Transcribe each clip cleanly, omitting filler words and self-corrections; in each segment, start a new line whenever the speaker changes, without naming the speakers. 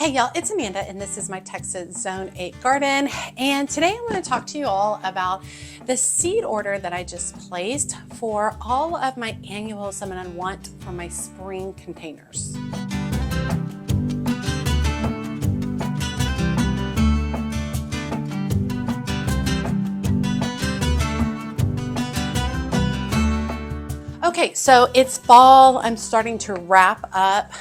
Hey y'all, it's Amanda and this is my Texas Zone 8 garden, and today I'm going to talk to you all about the seed order that I just placed for all of my annuals I'm going to want for my spring containers. Okay, so it's fall. I'm starting to wrap up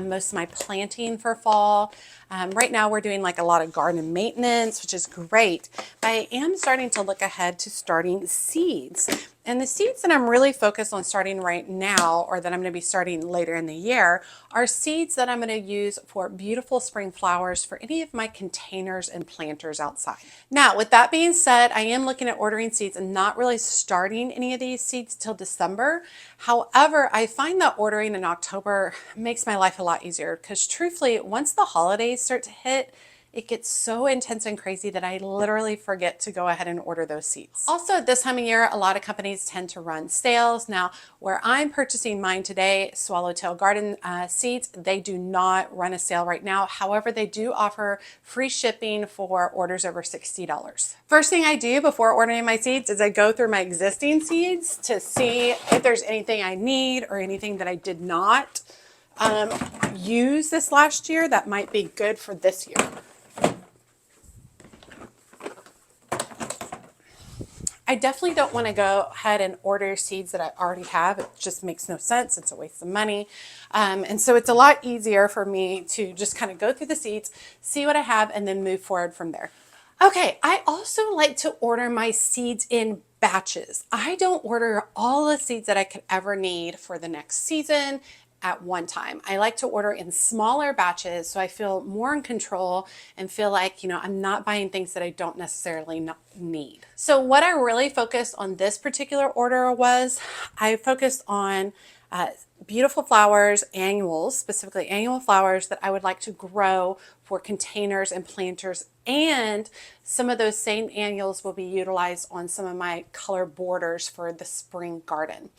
most of my planting for fall. Right now we're doing like a lot of garden maintenance, which is great. But I am starting to look ahead to starting seeds. And the seeds that I'm really focused on starting right now, or that I'm going to be starting later in the year, are seeds that I'm going to use for beautiful spring flowers for any of my containers and planters outside. Now, with that being said, I am looking at ordering seeds and not really starting any of these seeds till December. However, I find that ordering in October makes my life a lot easier because truthfully, once the holidays start to hit, it gets so intense and crazy that I literally forget to go ahead and order those seeds. Also, at this time of year, a lot of companies tend to run sales. Now, where I'm purchasing mine today, Swallowtail Garden seeds, they do not run a sale right now. However, they do offer free shipping for orders over $60. First thing I do before ordering my seeds is I go through my existing seeds to see if there's anything I need or anything that I did not use this last year that might be good for this year. I definitely don't want to go ahead and order seeds that I already have. It just makes no sense. It's a waste of money. And so it's a lot easier for me to just kind of go through the seeds, see what I have, and then move forward from there. Okay, I also like to order my seeds in batches. I don't order all the seeds that I could ever need for the next season at one time. I like to order in smaller batches so I feel more in control and feel like, I'm not buying things that I don't necessarily need. So what I really focused on this particular order was I focused on beautiful flowers, annuals, specifically annual flowers that I would like to grow for containers and planters, and some of those same annuals will be utilized on some of my color borders for the spring garden.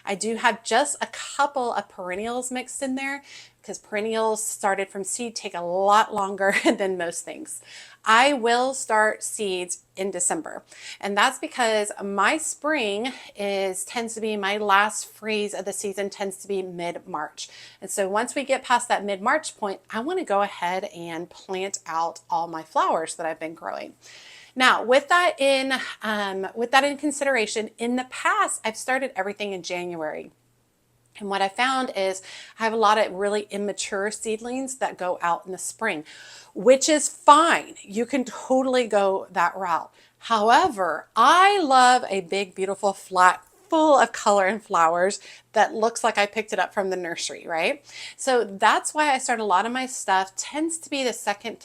I do have just a couple of perennials mixed in there because perennials started from seed take a lot longer than most things. I will start seeds in December, and that's because my spring tends to be my last freeze of the season tends to be mid-March. And so once we get past that mid-March point, I want to go ahead and plant out all my flowers that I've been growing. Now, with that in consideration, in the past, I've started everything in January. And what I found is I have a lot of really immature seedlings that go out in the spring, which is fine. You can totally go that route. However, I love a big, beautiful, flat, full of color and flowers that looks like I picked it up from the nursery, right? So that's why I start a lot of my stuff tends to be the second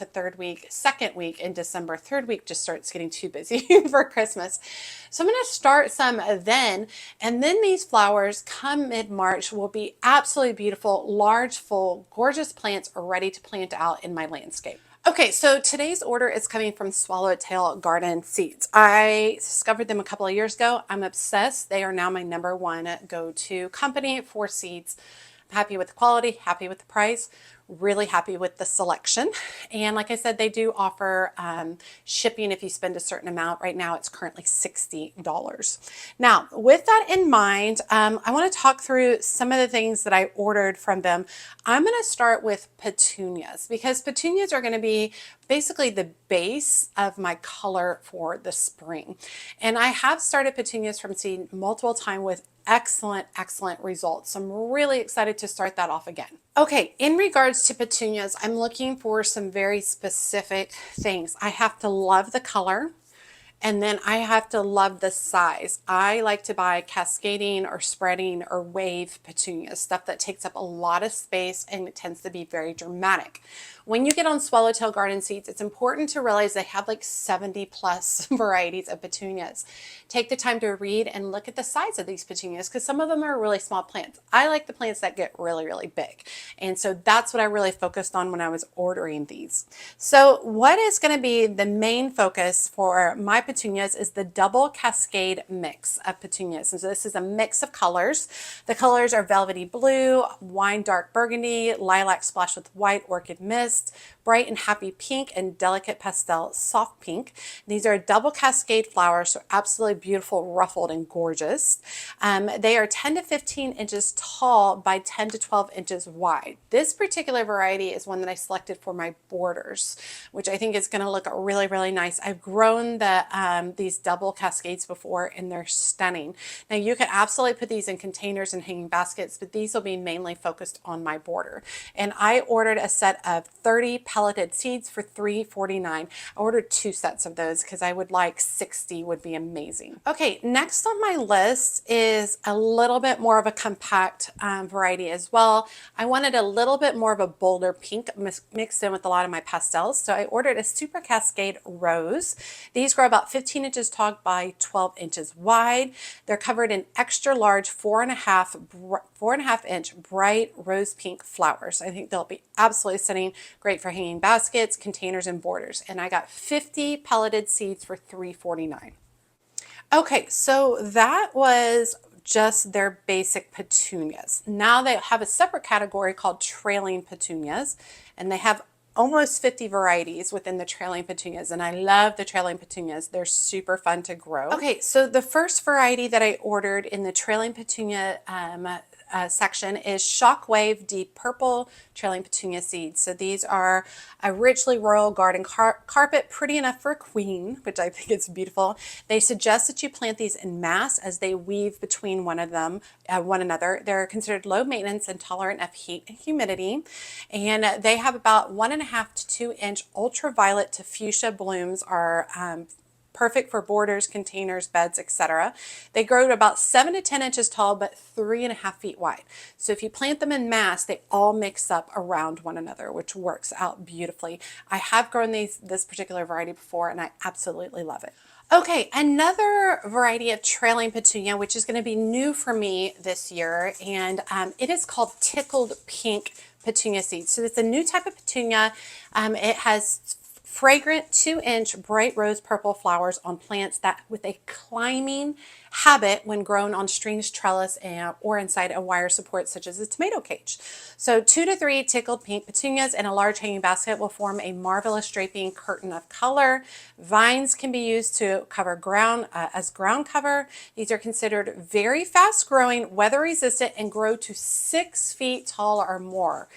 week in December. Third week just starts getting too busy for Christmas. So I'm going to start some then, and then these flowers come mid-March will be absolutely beautiful, large, full, gorgeous plants ready to plant out in my landscape. Okay, so today's order is coming from Swallowtail Garden Seeds. I discovered them a couple of years ago. I'm obsessed. They are now my number one go-to company for seeds. I'm happy with the quality, happy with the price, really happy with the selection. And like I said, they do offer shipping if you spend a certain amount. Right now, it's currently $60. Now, with that in mind, I want to talk through some of the things that I ordered from them. I'm going to start with petunias because petunias are going to be basically the base of my color for the spring. And I have started petunias from seed multiple times with excellent results. So I'm really excited to start that off again. Okay, in regards to petunias, I'm looking for some very specific things. I have to love the color. And then I have to love the size. I like to buy cascading or spreading or wave petunias, stuff that takes up a lot of space and it tends to be very dramatic. When you get on Swallowtail Garden Seeds, it's important to realize they have like 70 plus varieties of petunias. Take the time to read and look at the size of these petunias because some of them are really small plants. I like the plants that get really big. And so that's what I really focused on when I was ordering these. So what is going to be the main focus for my petunias is the double cascade mix of petunias. And so this is a mix of colors. The colors are velvety blue, wine dark burgundy, lilac splashed with white orchid mist, bright and happy pink, and delicate pastel soft pink. These are double cascade flowers, so absolutely beautiful, ruffled, and gorgeous. They are 10 to 15 inches tall by 10 to 12 inches wide. This particular variety is one that I selected for my borders, which I think is going to look really, really nice. I've grown these double cascades before, and they're stunning. Now you can absolutely put these in containers and hanging baskets, but these will be mainly focused on my border. And I ordered a set of 30 pelleted seeds for $3.49. I ordered 2 sets of those because I would like 60 would be amazing. Okay, next on my list is a little bit more of a compact variety as well. I wanted a little bit more of a bolder pink mixed in with a lot of my pastels, so I ordered a Super Cascade Rose. These grow about 15 inches tall by 12 inches wide. They're covered in extra large 4.5 inch bright rose pink flowers. I think they'll be absolutely stunning, great for hanging baskets, containers, and borders. And I got 50 pelleted seeds for $3.49. Okay, so that was just their basic petunias. Now they have a separate category called trailing petunias, and they have almost 50 varieties within the trailing petunias, and I love the trailing petunias. They're super fun to grow. Okay, so the first variety that I ordered in the trailing petunia section is Shockwave Deep Purple Trailing Petunia Seeds. So these are a richly royal garden carpet, pretty enough for a queen, which I think is beautiful. They suggest that you plant these in mass as they weave between one another. They're considered low maintenance and tolerant of heat and humidity, and they have about 1.5 to 2 inch ultraviolet to fuchsia blooms are perfect for borders, containers, beds, etc. They grow to about 7 to 10 inches tall, but 3.5 feet wide. So if you plant them in mass, they all mix up around one another, which works out beautifully. I have grown this particular variety before, and I absolutely love it. Okay, another variety of trailing petunia, which is going to be new for me this year, and it is called Tickled Pink Petunia Seeds. So it's a new type of petunia. It has fragrant 2-inch bright rose purple flowers on plants that with a climbing habit when grown on strings, trellis, or inside a wire support such as a tomato cage. So 2 to 3 tickled pink petunias in a large hanging basket will form a marvelous draping curtain of color. Vines can be used to cover ground as ground cover. These are considered very fast growing, weather resistant, and grow to 6 feet tall or more.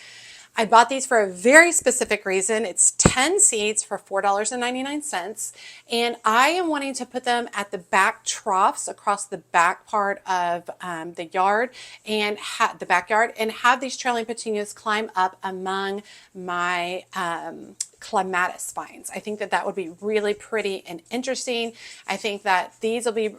I bought these for a very specific reason. It's 10 seeds for $4.99, and I am wanting to put them at the back troughs across the back part of the yard and the backyard, and have these trailing petunias climb up among my clematis vines. I think that would be really pretty and interesting. I think that these will be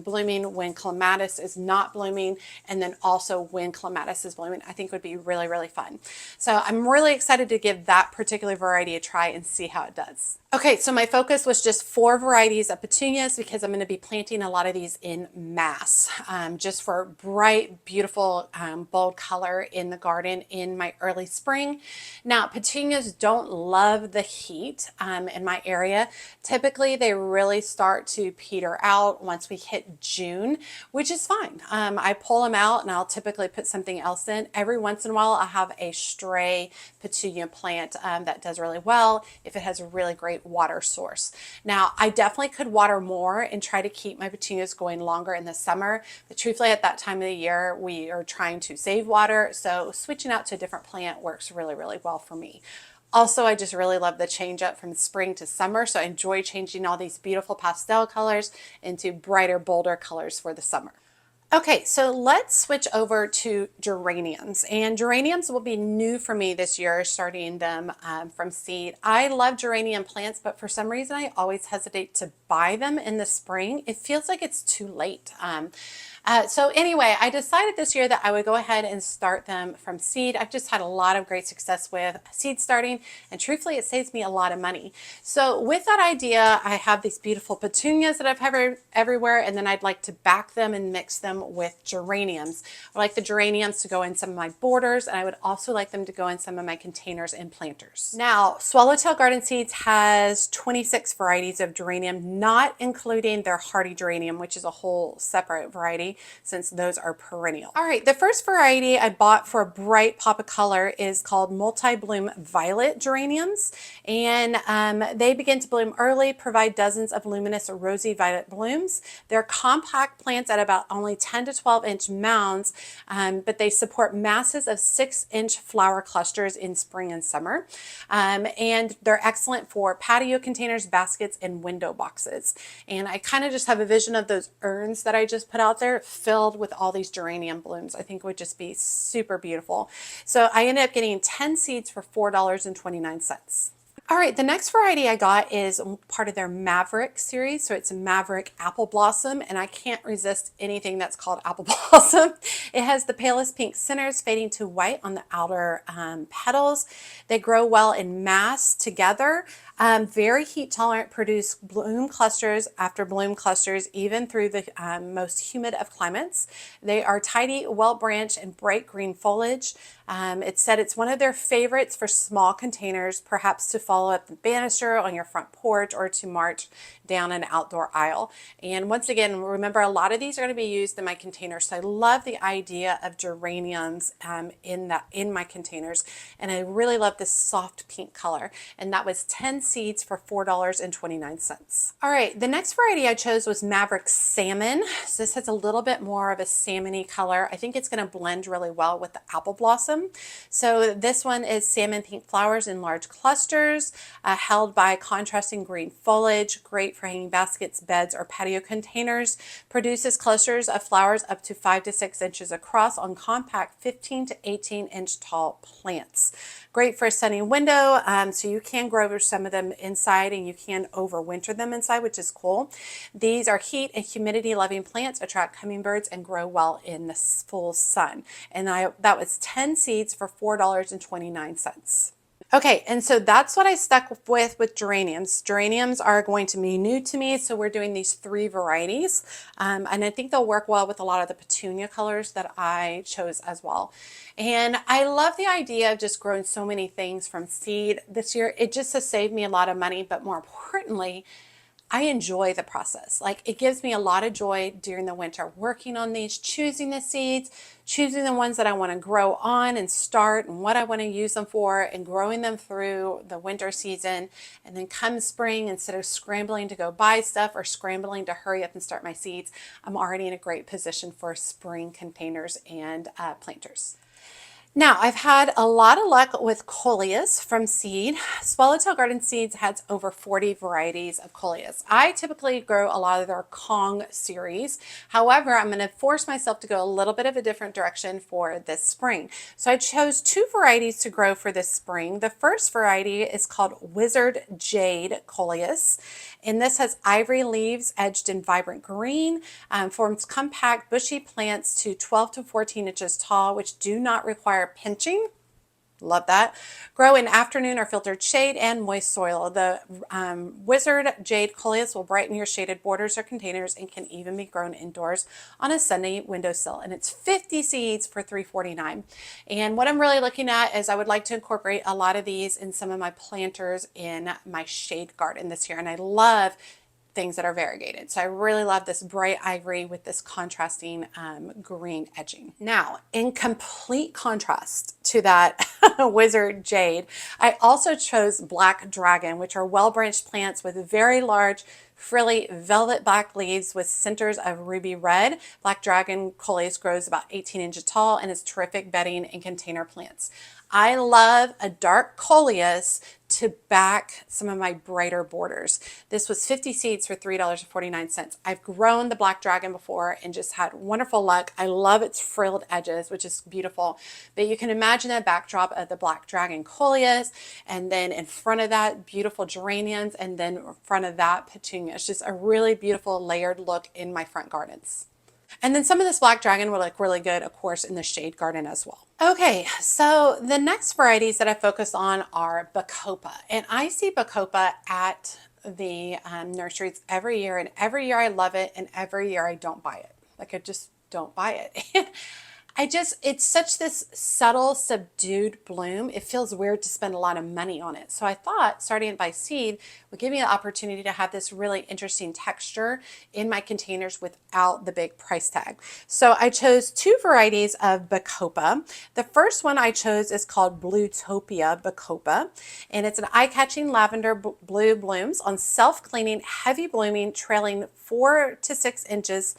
blooming when clematis is not blooming, and then also when clematis is blooming. I think would be really, really fun. So I'm really excited to give that particular variety a try and see how it does. Okay, so my focus was just 4 varieties of petunias because I'm going to be planting a lot of these in mass, just for bright, beautiful, bold color in the garden in my early spring. Now, petunias don't love the heat in my area. Typically, they really start to peter out once we hit June, which is fine. I pull them out and I'll typically put something else in. Every once in a while, I'll have a stray petunia plant that does really well if it has a really great water source. Now, I definitely could water more and try to keep my petunias going longer in the summer, but truthfully at that time of the year we are trying to save water, so switching out to a different plant works really, really well for me. Also, I just really love the change up from spring to summer, so I enjoy changing all these beautiful pastel colors into brighter, bolder colors for the summer. Okay, so let's switch over to geraniums, and geraniums will be new for me this year, starting them from seed. I love geranium plants, but for some reason I always hesitate to buy them in the spring. It feels like it's too late. So anyway, I decided this year that I would go ahead and start them from seed. I've just had a lot of great success with seed starting, and truthfully, it saves me a lot of money. So with that idea, I have these beautiful petunias that I've everywhere, and then I'd like to back them and mix them with geraniums. I like the geraniums to go in some of my borders, and I would also like them to go in some of my containers and planters. Now, Swallowtail Garden Seeds has 26 varieties of geranium, not including their hardy geranium, which is a whole separate variety since those are perennial. All right, the first variety I bought for a bright pop of color is called multi-bloom violet geraniums, and they begin to bloom early, provide dozens of luminous rosy violet blooms. They're compact plants at about only 10 to 12 inch mounds, but they support masses of 6-inch flower clusters in spring and summer, and they're excellent for patio containers, baskets, and window boxes. And I kind of just have a vision of those urns that I just put out there filled with all these geranium blooms. I think it would just be super beautiful. So I ended up getting 10 seeds for $4.29. All right, the next variety I got is part of their Maverick series. So it's Maverick Apple Blossom, and I can't resist anything that's called Apple Blossom. It has the palest pink centers fading to white on the outer petals. They grow well in mass together. Very heat tolerant, produce bloom clusters after bloom clusters, even through the most humid of climates. They are tidy, well branched, and bright green foliage. It said it's one of their favorites for small containers, perhaps to follow up the banister on your front porch or to march down an outdoor aisle. And once again, remember, a lot of these are going to be used in my containers. So I love the idea of geraniums in my containers. And I really love this soft pink color. And that was 10 seeds for $4.29. All right, the next variety I chose was Maverick Salmon. So this has a little bit more of a salmony color. I think it's going to blend really well with the Apple Blossom. So this one is salmon pink flowers in large clusters, held by contrasting green foliage, great for hanging baskets, beds, or patio containers. Produces clusters of flowers up to 5 to 6 inches across on compact 15 to 18 inch tall plants. Great for a sunny window, so you can grow some of them inside and you can overwinter them inside, which is cool. These are heat and humidity loving plants, attract hummingbirds, and grow well in the full sun. And that was 10 seeds for $4.29. Okay, and so that's what I stuck with geraniums. Geraniums are going to be new to me, so we're doing these 3 varieties, and I think they'll work well with a lot of the petunia colors that I chose as well. And I love the idea of just growing so many things from seed this year. It just has saved me a lot of money, but more importantly, I enjoy the process. Like, it gives me a lot of joy during the winter working on these, choosing the seeds, choosing the ones that I want to grow on and start and what I want to use them for, and growing them through the winter season. And then come spring, instead of scrambling to go buy stuff or scrambling to hurry up and start my seeds, I'm already in a great position for spring containers and planters. Now, I've had a lot of luck with coleus from seed. Swallowtail Garden Seeds has over 40 varieties of coleus. I typically grow a lot of their Kong series. However, I'm going to force myself to go a little bit of a different direction for this spring. So I chose 2 varieties to grow for this spring. The first variety is called Wizard Jade Coleus, and this has ivory leaves edged in vibrant green, forms compact bushy plants to 12 to 14 inches tall, which do not require pinching. Love that. Grow in afternoon or filtered shade and moist soil. The Wizard Jade Coleus will brighten your shaded borders or containers and can even be grown indoors on a sunny windowsill. And it's 50 seeds for $3.49. And what I'm really looking at is I would like to incorporate a lot of these in some of my planters in my shade garden this year. And I love things that are variegated. So I really love this bright ivory with this contrasting green edging. Now, in complete contrast to that Wizard Jade, I also chose Black Dragon, which are well-branched plants with very large, frilly velvet black leaves with centers of ruby red. Black Dragon Coleus grows about 18 inches tall and is terrific bedding in container plants. I love a dark coleus to back some of my brighter borders. This was 50 seeds for $3.49. I've grown the Black Dragon before and just had wonderful luck. I love its frilled edges, which is beautiful. But you can imagine a backdrop of the Black Dragon coleus, and then in front of that, beautiful geraniums, and then in front of that, petunia. It's just a really beautiful layered look in my front gardens. And then some of this black dragon will look really good, of course, in the shade garden as well. Okay, so the next varieties that I focus on are Bacopa. And I see Bacopa at the nurseries every year, and every year I love it, and every year I don't buy it. Like I just don't buy it. It's such this subtle, subdued bloom. It feels weird to spend a lot of money on it. So I thought starting it by seed would give me the opportunity to have this really interesting texture in my containers without the big price tag. So I chose two varieties of Bacopa. The first one I chose is called Bluetopia Bacopa, and it's an eye-catching lavender blue blooms on self-cleaning, heavy blooming, trailing 4 to 6 inches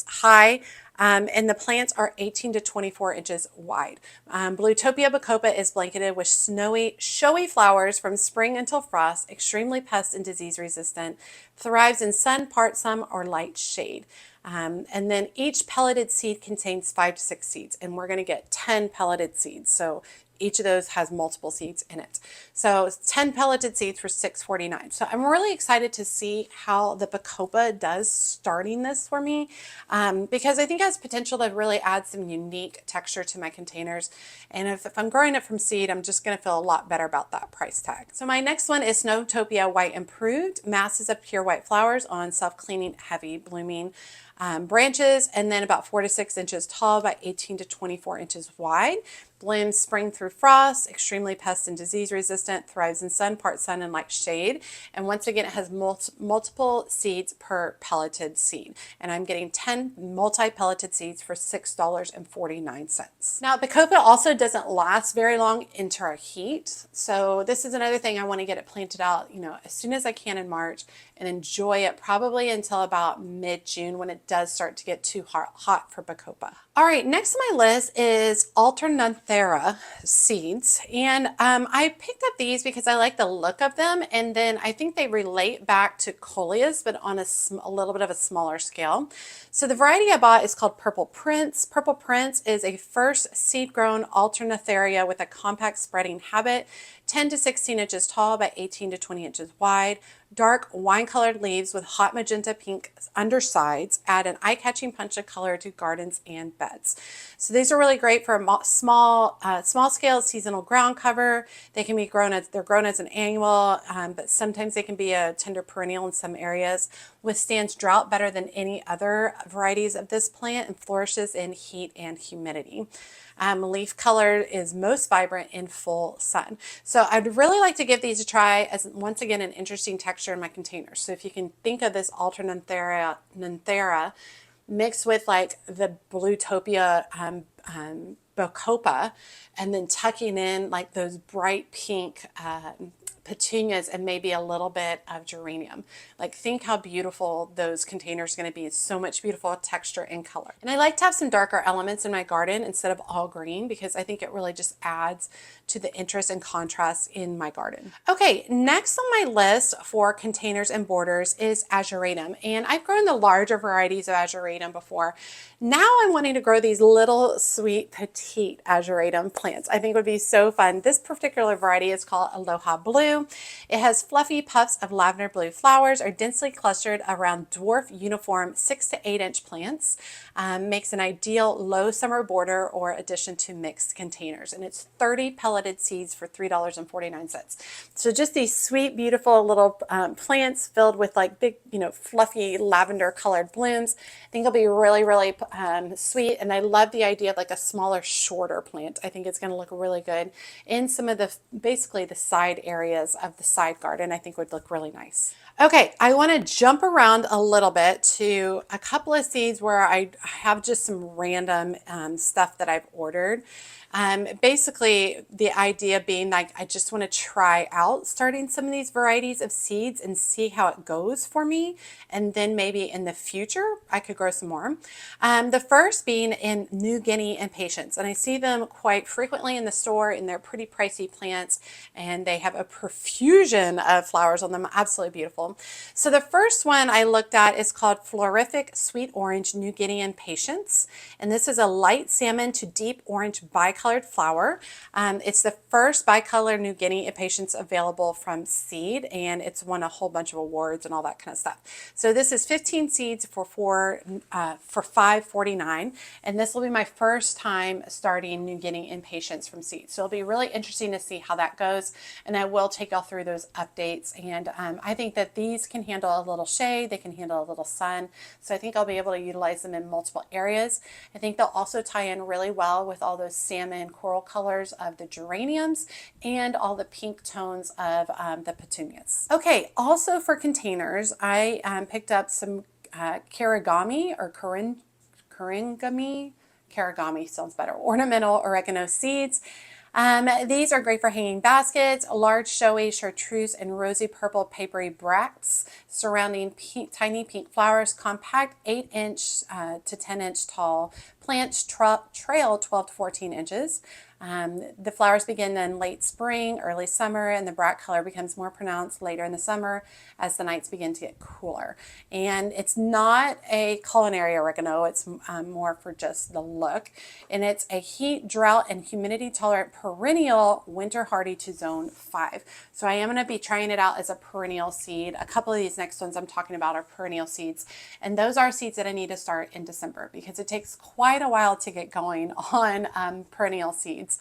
high, and the plants are 18 to 24 inches wide. Bluetopia bacopa is blanketed with snowy, showy flowers from spring until frost, extremely pest and disease resistant, thrives in sun, part sun, or light shade. And then each pelleted seed contains 5 to 6 seeds, and we're going to get 10 pelleted seeds. So each of those has multiple seeds in it. So 10 pelleted seeds for $6.49. So I'm really excited to see how the Bacopa does starting this for me, because I think it has potential to really add some unique texture to my containers. And if I'm growing it from seed, I'm just going to feel a lot better about that price tag. So my next one is Snowtopia White Improved, masses of pure white flowers on self-cleaning, heavy blooming branches, and then about 4 to 6 inches tall by 18 to 24 inches wide. Blooms spring through frost, extremely pest and disease resistant, thrives in sun, part sun, and light shade. And once again, it has multiple seeds per pelleted seed. And I'm getting 10 multi-pelleted seeds for $6.49. Now, Bacopa also doesn't last very long into our heat. So this is another thing I want to get it planted out, as soon as I can in March and enjoy it probably until about mid-June when it does start to get too hot for Bacopa. All right, next on my list is Alternanthera seeds. And I picked up these because I like the look of them. And then I think they relate back to Coleus, but on a little bit of a smaller scale. So the variety I bought is called Purple Prince. Purple Prince is a first seed-grown Alternanthera with a compact spreading habit, 10 to 16 inches tall by 18 to 20 inches wide. Dark wine-colored leaves with hot magenta pink undersides add an eye-catching punch of color to gardens and beds. So these are really great for a small-scale seasonal ground cover. They can be they're grown as an annual, but sometimes they can be a tender perennial in some areas. Withstands drought better than any other varieties of this plant and flourishes in heat and humidity. Leaf color is most vibrant in full sun. So I'd really like to give these a try as, once again, an interesting texture in my containers. So if you can think of this Alternanthera mixed with like the Bluetopia Bacopa, and then tucking in like those bright pink petunias and maybe a little bit of geranium. Like, think how beautiful those containers are going to be. It's so much beautiful texture and color. And I like to have some darker elements in my garden instead of all green, because I think it really just adds to the interest and contrast in my garden. Okay, next on my list for containers and borders is Ageratum. And I've grown the larger varieties of Ageratum before. Now I'm wanting to grow these little sweet petite Ageratum plants. I think would be so fun. This particular variety is called Aloha Blue. It has fluffy puffs of lavender blue flowers are densely clustered around dwarf uniform 6 to 8 inch plants. Makes an ideal low summer border or addition to mixed containers. And it's 30 pelleted seeds for $3.49. So just these sweet, beautiful little plants filled with like big, fluffy lavender colored blooms. I think it'll be really, really sweet. And I love the idea of like a smaller, shorter plant. I think it's going to look really good in some of the, basically the side areas of the side garden. I think would look really nice. Okay, I want to jump around a little bit to a couple of seeds where I have just some random stuff that I've ordered. Basically, the idea being like I just want to try out starting some of these varieties of seeds and see how it goes for me. And then maybe in the future, I could grow some more. The first being in New Guinea impatiens. And I see them quite frequently in the store, and they're pretty pricey plants, and they have profusion of flowers on them. Absolutely beautiful. So the first one I looked at is called Florific Sweet Orange New Guinea Impatiens. And this is a light salmon to deep orange bicolored flower. It's the first bicolor New Guinea impatiens available from seed, and it's won a whole bunch of awards and all that kind of stuff. So this is 15 seeds for $5.49, and this will be my first time starting New Guinea impatiens from seed. So it'll be really interesting to see how that goes, and I will take y'all through those updates. And I think that these can handle a little shade, they can handle a little sun, so I think I'll be able to utilize them in multiple areas. I think they'll also tie in really well with all those salmon coral colors of the geraniums and all the pink tones of the petunias. Okay, also for containers, I picked up some karigami or karigami sounds better, ornamental oregano seeds. These are great for hanging baskets, large showy chartreuse and rosy purple papery bracts surrounding tiny pink flowers, compact 8-inch to 10-inch tall plants trail 12 to 14 inches. The flowers begin in late spring, early summer, and the bract color becomes more pronounced later in the summer as the nights begin to get cooler. And it's not a culinary oregano, it's more for just the look. And it's a heat, drought, and humidity tolerant perennial, winter hardy to zone 5. So I am going to be trying it out as a perennial seed. A couple of these next ones I'm talking about are perennial seeds. And those are seeds that I need to start in December because it takes quite a while to get going on perennial seeds.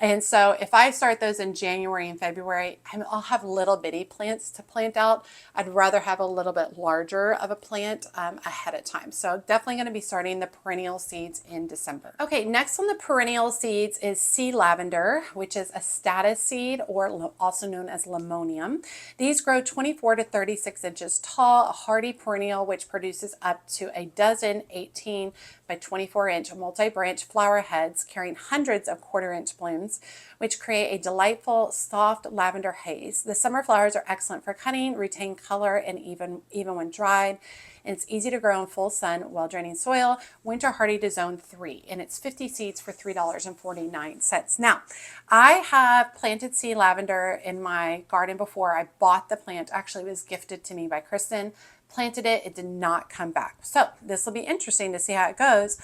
And so if I start those in January and February, I'll have little bitty plants to plant out. I'd rather have a little bit larger of a plant ahead of time. So definitely going to be starting the perennial seeds in December. Okay, next on the perennial seeds is sea lavender, which is a status seed or also known as limonium. These grow 24 to 36 inches tall, a hardy perennial which produces up to a dozen 18 by 24-inch multi-branch flower heads carrying hundreds of quarter-inch blooms, which create a delightful, soft lavender haze. The summer flowers are excellent for cutting, retain color, and even when dried. And it's easy to grow in full sun while draining soil. Winter hardy to zone 3, and it's 50 seeds for $3.49. Now, I have planted sea lavender in my garden before. I bought the plant. Actually, it was gifted to me by Kristen. Planted it, it did not come back. So this will be interesting to see how it goes.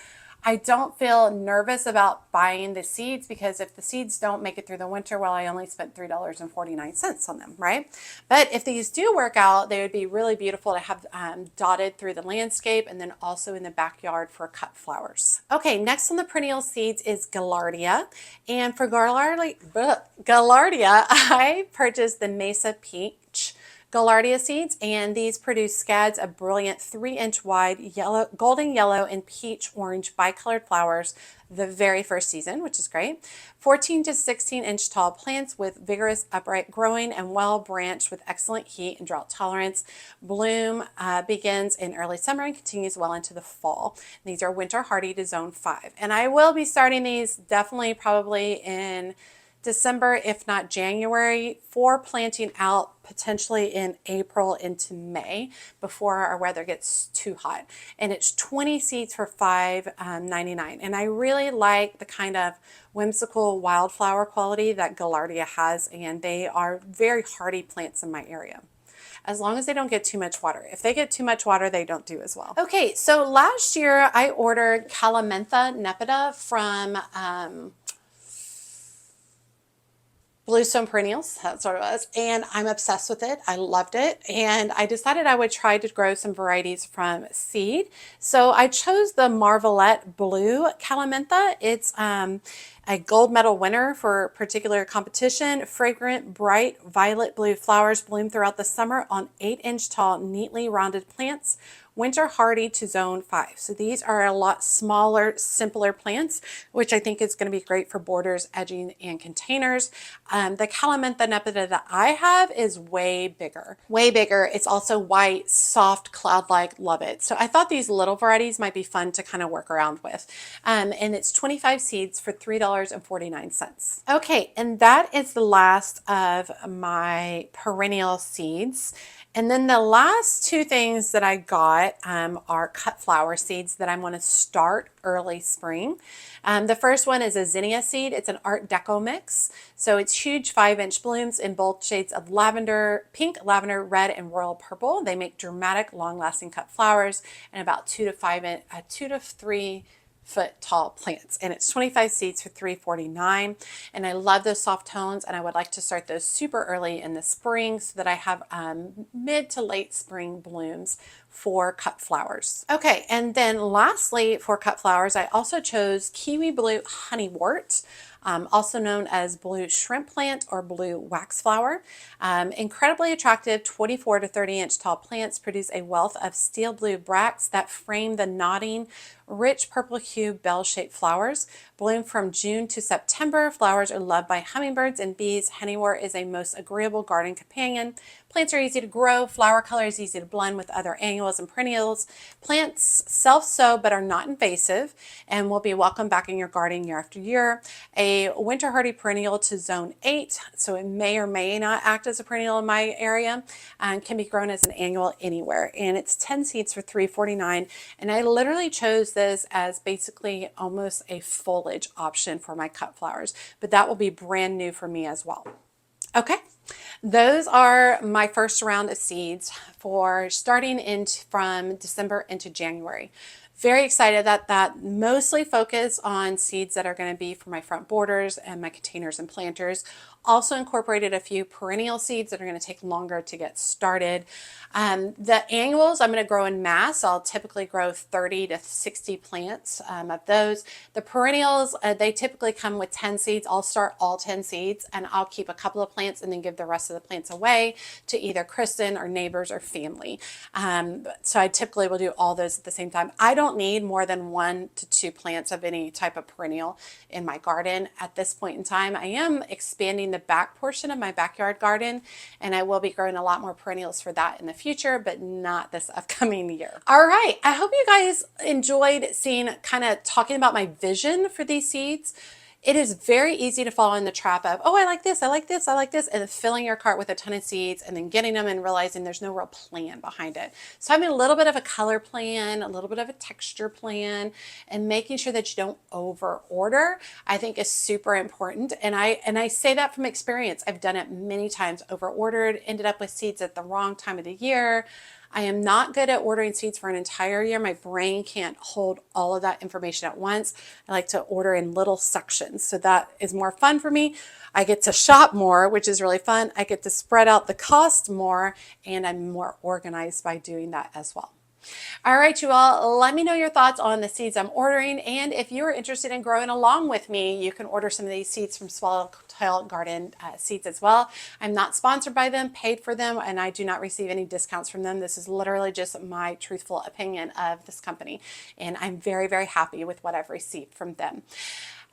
I don't feel nervous about buying the seeds because if the seeds don't make it through the winter, well, I only spent $3.49 on them, right? But if these do work out, they would be really beautiful to have dotted through the landscape and then also in the backyard for cut flowers. Okay, next on the perennial seeds is Gaillardia. And for Gaillardia, I purchased the Mesa Peach Gaillardia seeds, and these produce scads of brilliant 3-inch wide yellow, golden yellow and peach orange bicolored flowers the very first season, which is great. 14 to 16-inch tall plants with vigorous upright growing and well branched with excellent heat and drought tolerance. Bloom begins in early summer and continues well into the fall. These are winter hardy to zone 5. And I will be starting these definitely probably in December, if not January, for planting out potentially in April into May before our weather gets too hot. And it's 20 seeds for $5.99. And I really like the kind of whimsical wildflower quality that Gaillardia has, and they are very hardy plants in my area, as long as they don't get too much water. If they get too much water, they don't do as well. Okay, so last year I ordered Calamintha nepeta from Bluestone Perennials, that's what it was, and I'm obsessed with it. I loved it, and I decided I would try to grow some varieties from seed. So I chose the Marvelette Blue Calamintha. It's a gold medal winner for particular competition. Fragrant, bright violet blue flowers bloom throughout the summer on 8-inch tall, neatly rounded plants. Winter hardy to zone 5. So these are a lot smaller, simpler plants, which I think is going to be great for borders, edging, and containers. The Calamintha nepeta that I have is way bigger. Way bigger. It's also white, soft, cloud-like. Love it. So I thought these little varieties might be fun to kind of work around with. And it's 25 seeds for $3.49. Okay, and that is the last of my perennial seeds. And then the last two things that I got got are cut flower seeds that I'm going to start early spring. The first one is a zinnia seed. It's an Art Deco mix. So it's huge 5-inch blooms in both shades of lavender, pink, lavender, red, and royal purple. They make dramatic, long-lasting cut flowers and about 2 to 3 foot tall plants, and it's 25 seeds for $3.49. And I love those soft tones, and I would like to start those super early in the spring so that I have mid to late spring blooms for cut flowers. Okay, and then lastly for cut flowers, I also chose kiwi blue honeywort. Also known as blue shrimp plant or blue wax flower. Incredibly attractive 24 to 30 inch tall plants produce a wealth of steel blue bracts that frame the nodding, rich purple hue bell-shaped flowers. Bloom from June to September. Flowers are loved by hummingbirds and bees. Honeywort is a most agreeable garden companion. Plants are easy to grow. Flower color is easy to blend with other annuals and perennials. Plants self-sow but are not invasive and will be welcome back in your garden year after year. A winter hardy perennial to zone 8, so it may or may not act as a perennial in my area, and can be grown as an annual anywhere. And it's 10 seeds for $3.49, and I literally chose this as basically almost a foliage option for my cut flowers, but that will be brand new for me as well. Okay, those are my first round of seeds for starting from December into January. Very excited that mostly focus on seeds that are going to be for my front borders and my containers and planters. Also incorporated a few perennial seeds that are going to take longer to get started. The annuals I'm going to grow in mass. I'll typically grow 30 to 60 plants of those. The perennials, they typically come with 10 seeds. I'll start all 10 seeds and I'll keep a couple of plants and then give the rest of the plants away to either Kristen or neighbors or family. So I typically will do all those at the same time. I don't need more than 1 to 2 plants of any type of perennial in my garden at this point in time. I am expanding the back portion of my backyard garden, and I will be growing a lot more perennials for that in the future, but not this upcoming year. All right, I hope you guys enjoyed kind of talking about my vision for these seeds. It is very easy to fall in the trap of, oh, I like this, I like this, I like this, and then filling your cart with a ton of seeds and then getting them and realizing there's no real plan behind it. So having a little bit of a color plan, a little bit of a texture plan, and making sure that you don't over order, I think is super important. And I say that from experience. I've done it many times, over ordered, ended up with seeds at the wrong time of the year. I am not good at ordering seeds for an entire year. My brain can't hold all of that information at once. I like to order in little sections. So that is more fun for me. I get to shop more, which is really fun. I get to spread out the cost more, and I'm more organized by doing that as well. All right, you all, let me know your thoughts on the seeds I'm ordering, and if you're interested in growing along with me, you can order some of these seeds from Swallowtail Garden Seeds as well. I'm not sponsored by them, paid for them, and I do not receive any discounts from them. This is literally just my truthful opinion of this company, and I'm very, very happy with what I've received from them.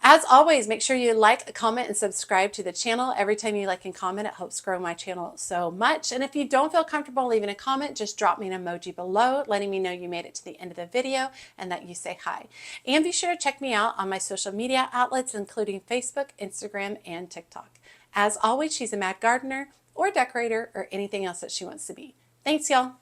As always, make sure you like, comment, and subscribe to the channel. Every time you like and comment, it helps grow my channel so much. And if you don't feel comfortable leaving a comment, just drop me an emoji below, letting me know you made it to the end of the video and that you say hi. And be sure to check me out on my social media outlets, including Facebook, Instagram, and TikTok. As always, she's a mad gardener or decorator or anything else that she wants to be. Thanks, y'all.